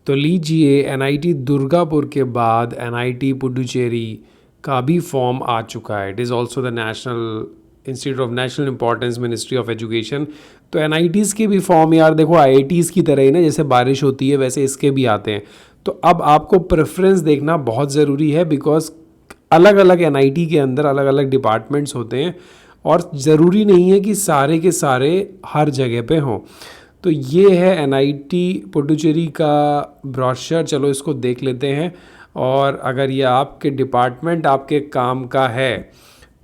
तो लीजिए एनआईटी दुर्गापुर के बाद एनआईटी पुडुचेरी का भी फॉर्म आ चुका है। It is also the national institute of national importance ministry of education. तो एनआईटीज़ के भी फॉर्म यार देखो आईआईटीज़ की तरह ही ना, जैसे बारिश होती है वैसे इसके भी आते हैं। तो अब आपको प्रेफरेंस देखना बहुत ज़रूरी है, बिकॉज अलग अलग एनआईटी के अंदर अलग अलग डिपार्टमेंट्स होते हैं और ज़रूरी नहीं है कि सारे के सारे हर जगह पे हों। तो ये है एनआईटी पुडुचेरी का ब्रोशर, चलो इसको देख लेते हैं। और अगर ये आपके डिपार्टमेंट आपके काम का है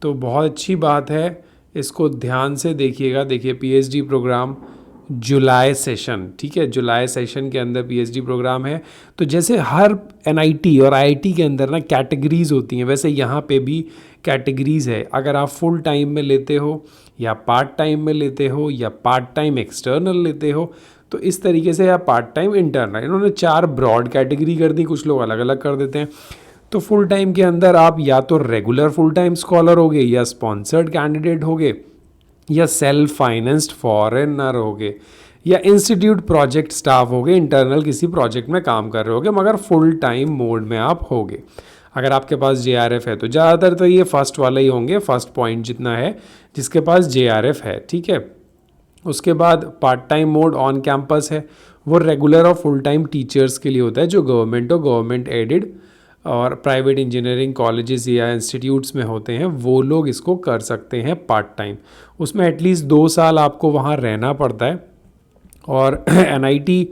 तो बहुत अच्छी बात है, इसको ध्यान से देखिएगा। देखिए पीएचडी प्रोग्राम जुलाई सेशन, ठीक है, जुलाई सेशन के अंदर पीएचडी प्रोग्राम है। तो जैसे हर एनआईटी और आईआईटी के अंदर ना कैटेगरीज होती हैं, वैसे यहाँ पे भी कैटेगरीज है। अगर आप फुल टाइम में लेते हो या पार्ट टाइम में लेते हो या पार्ट टाइम एक्सटर्नल लेते हो, तो इस तरीके से, या पार्ट टाइम इंटरनल, इन्होंने 4 ब्रॉड कैटेगरी कर दी, कुछ लोग अलग अलग कर देते हैं। तो फुल टाइम के अंदर आप या तो रेगुलर फुल टाइम स्कॉलर होगे, या स्पॉन्सर्ड कैंडिडेट होगे, या सेल्फ फाइनेंस्ड फॉरेनर होगे, या इंस्टीट्यूट प्रोजेक्ट स्टाफ होगे, इंटरनल किसी प्रोजेक्ट में काम कर रहे होगे मगर फुल टाइम मोड में आप होगे। अगर आपके पास जेआरएफ है तो ज़्यादातर तो ये फर्स्ट वाले ही होंगे, फर्स्ट पॉइंट जितना है जिसके पास जेआरएफ है, ठीक है। उसके बाद part time mode on campus है, वो रेगुलर और फुल टाइम टीचर्स के लिए होता है जो गवर्नमेंट और गवर्नमेंट एडेड और प्राइवेट इंजीनियरिंग कॉलेजेस या इंस्टीट्यूट्स में होते हैं, वो लोग इसको कर सकते हैं पार्ट टाइम। उसमें एटलीस्ट 2 साल आपको वहाँ रहना पड़ता है। और एनआईटी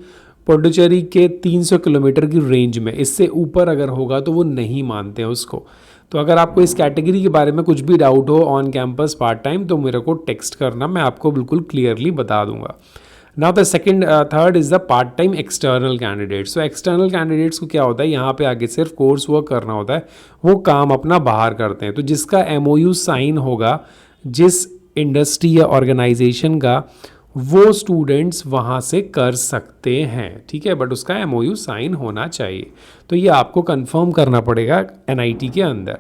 पुडुचेरी के 300 किलोमीटर की रेंज में, इससे ऊपर अगर होगा तो वो नहीं मानते हैं उसको। तो अगर आपको इस कैटेगरी के बारे में कुछ भी डाउट हो ऑन कैंपस पार्ट टाइम, तो मेरे को टेक्स्ट करना, मैं आपको बिल्कुल क्लियरली बता दूंगा। Now the second third is the part time external candidates. So external candidates को क्या होता है, यहाँ पे आगे सिर्फ कोर्स वर्क करना होता है, वो काम अपना बाहर करते हैं। तो जिसका एमओयू साइन होगा जिस इंडस्ट्री या ऑर्गेनाइजेशन का, वो स्टूडेंट्स वहाँ से कर सकते हैं, ठीक है, बट उसका एमओयू साइन होना चाहिए। तो ये आपको कंफर्म करना पड़ेगा एनआईटी के अंदर।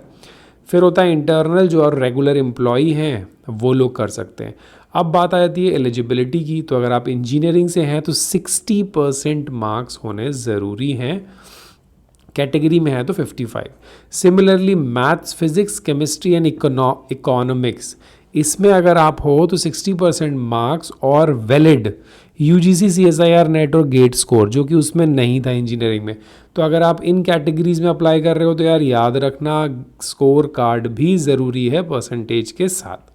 फिर होता है इंटरनल, जो और रेगुलर एम्प्लॉई हैं वो लोग कर सकते हैं। अब बात आ जाती है एलिजिबिलिटी की। तो अगर आप इंजीनियरिंग से हैं तो 60% मार्क्स होने ज़रूरी हैं, कैटेगरी में है तो 55। Similarly maths, physics, chemistry and economics, इसमें अगर आप हो तो 60% मार्क्स और वैलिड यूजीसी, सीएसआईआर, नेट और गेट स्कोर, जो कि उसमें नहीं था इंजीनियरिंग में। तो अगर आप इन कैटेगरीज में अप्लाई कर रहे हो तो यार याद रखना स्कोर कार्ड भी ज़रूरी है परसेंटेज के साथ।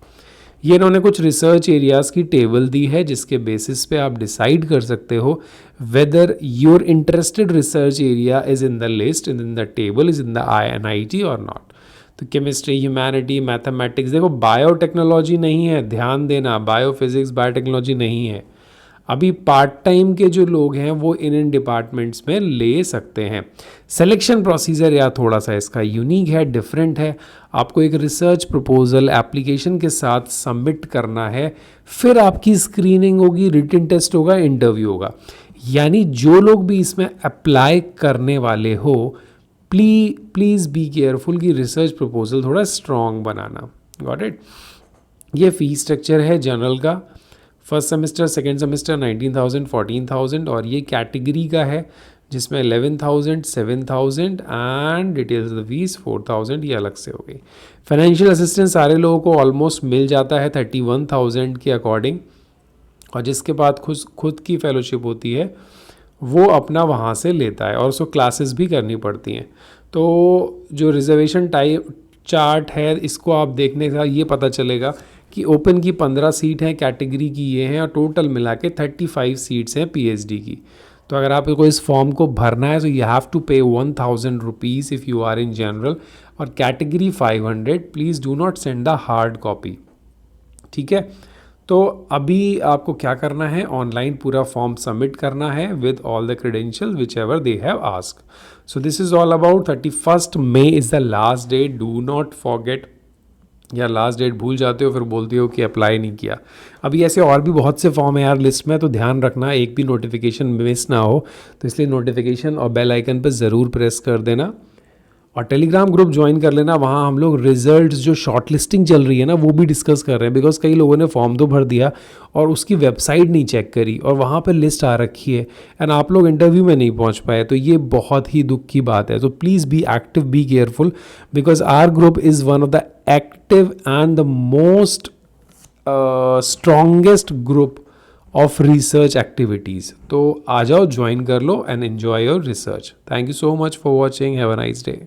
ये इन्होंने कुछ रिसर्च एरियाज़ की टेबल दी है जिसके बेसिस पे आप डिसाइड कर सकते हो whether your interested research area is in the list, in the table, is in the NIT और नॉट। तो केमिस्ट्री, ह्यूमैनिटी, मैथमेटिक्स, देखो बायोटेक्नोलॉजी नहीं है, ध्यान देना, बायोफिजिक्स, बायोटेक्नोलॉजी नहीं है। अभी पार्ट टाइम के जो लोग हैं वो इन डिपार्टमेंट्स में ले सकते हैं। सिलेक्शन प्रोसीजर या थोड़ा सा इसका यूनिक है, डिफरेंट है। आपको एक रिसर्च प्रपोजल एप्लीकेशन के साथ सबमिट करना है, फिर आपकी स्क्रीनिंग होगी, रिटन टेस्ट होगा, इंटरव्यू होगा। यानी जो लोग भी इसमें अप्लाई करने वाले हो, प्लीज़ बी केयरफुल कि रिसर्च प्रपोजल थोड़ा स्ट्रॉन्ग बनाना। Got it. ये फीस स्ट्रक्चर है जनरल का, फर्स्ट सेमेस्टर, सेकेंड सेमेस्टर 19,000, 14,000, और ये कैटेगरी का है जिसमें 11,000, 7,000 एंड डिटेल्स ऑफ फीस 4,000, ये अलग से हो गई। फाइनेंशियल असिस्टेंस सारे लोगों को ऑलमोस्ट मिल जाता है 31,000 के अकॉर्डिंग, और जिसके बाद खुद की फेलोशिप होती है वो अपना वहाँ से लेता है, और उसको क्लासेस भी करनी पड़ती हैं। तो जो रिजर्वेशन टाइप चार्ट है इसको आप देखने का ये पता चलेगा कि ओपन की 15 सीट हैं, कैटेगरी की ये हैं, और टोटल मिला के 35 सीट्स हैं पीएचडी की। तो अगर आपको इस फॉर्म को भरना है तो you have to pay 1,000 rupees if you are in general, और category 500। Please do not send the hard copy, ठीक है। तो अभी आपको क्या करना है, ऑनलाइन पूरा फॉर्म सबमिट करना है with all the credential which ever they have ask. So this is all about 31 May is the last date, do not forget. या लास्ट डेट भूल जाते हो फिर बोलते हो कि अप्लाई नहीं किया। अभी ऐसे और भी बहुत से फॉर्म है यार लिस्ट में, तो ध्यान रखना एक भी नोटिफिकेशन मिस ना हो, तो इसलिए नोटिफिकेशन और बेल आइकन पर ज़रूर प्रेस कर देना। और टेलीग्राम ग्रुप ज्वाइन कर लेना, वहाँ हम लोग रिजल्ट्स जो शॉर्ट लिस्टिंग चल रही है ना वो भी डिस्कस कर रहे हैं, बिकॉज कई लोगों ने फॉर्म तो भर दिया और उसकी वेबसाइट नहीं चेक करी और वहाँ पर लिस्ट आ रखी है एंड आप लोग इंटरव्यू में नहीं पहुँच पाए, तो ये बहुत ही दुख की बात है. तो please be active, be careful, because our group is one of the active and the most strongest group of research activities. तो आ जाओ, ज्वाइन कर लो and enjoy your research. Thank you so much for watching. Have a nice day.